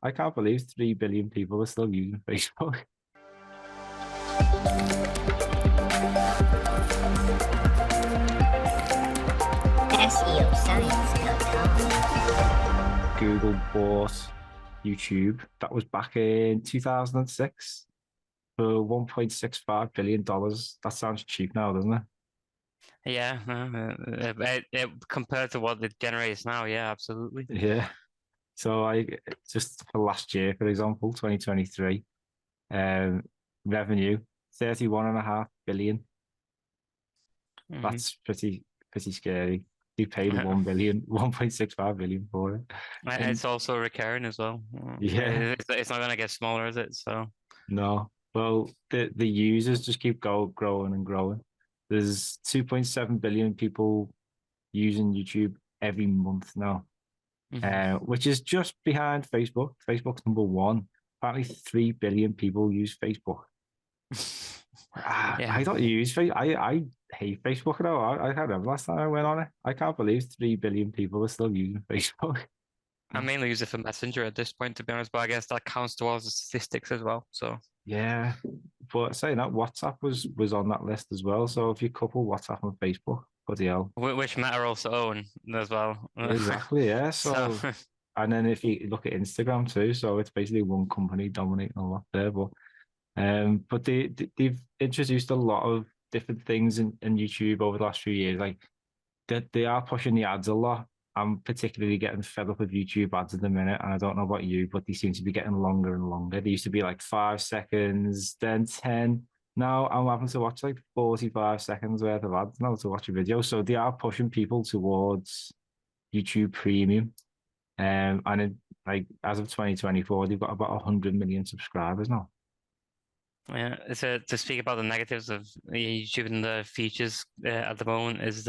I can't believe 3 billion people are still using Facebook. SEOscience.com. Google bought YouTube. That was back in 2006 for $1.65 billion. That sounds cheap now, doesn't it? Yeah, compared to what it generates now, yeah, absolutely. Yeah. So just for last year, for example, 2023, revenue 31.5 billion. That's pretty scary. They paid 1.65 billion for it. It's also recurring as well. Yeah. It's not going to get smaller, is it? So No. Well, the users just keep growing and growing. There's 2.7 billion people using YouTube every month now, which is just behind Facebook. Facebook's number one. Apparently, 3 billion people use Facebook. Yeah. I don't use Facebook. I hate Facebook now. I can't remember last time I went on it. I can't believe 3 billion people are still using Facebook. I mainly use it for Messenger at this point, to be honest, but I guess that counts towards the statistics as well. So Yeah, but saying that, WhatsApp was on that list as well. So if you couple WhatsApp and Facebook, bloody hell. which Meta also own as well. Exactly, yeah. So So and then if you look at Instagram too, so it's basically one company dominating a lot there. But they've introduced a lot of different things in YouTube over the last few years. Like they are pushing the ads a lot. I'm particularly getting fed up with YouTube ads at the minute, and I don't know about you, but they seem to be getting longer and longer. They used to be like 5 seconds, then 10. Now I'm having to watch like 45 seconds worth of ads now to watch a video. So they are pushing people towards YouTube Premium. And like as of 2024, they've got about 100 million subscribers now. yeah, so to speak about the negatives of YouTube and the features at the moment is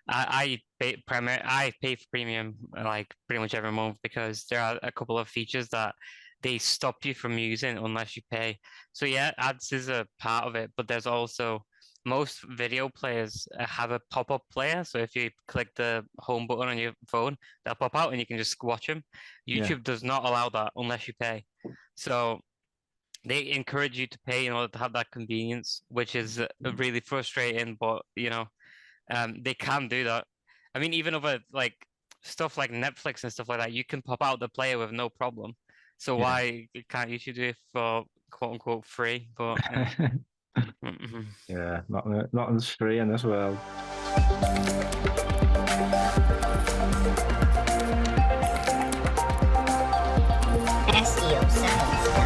I pay for premium like pretty much every month because there are a couple of features that they stop you from using unless you pay. So yeah, ads is a part of it, but there's also most video players have a pop-up player. So if you click the home button on your phone, they'll pop out and you can just watch them. YouTube does not allow that unless you pay. So they encourage you to pay in order to have that convenience, which is really frustrating, but they can do that. I mean, even over like stuff like Netflix and stuff like that, you can pop out the player with no problem. So why can't you do it for quote unquote free? But yeah, nothing's free in this world. SEOscience.com.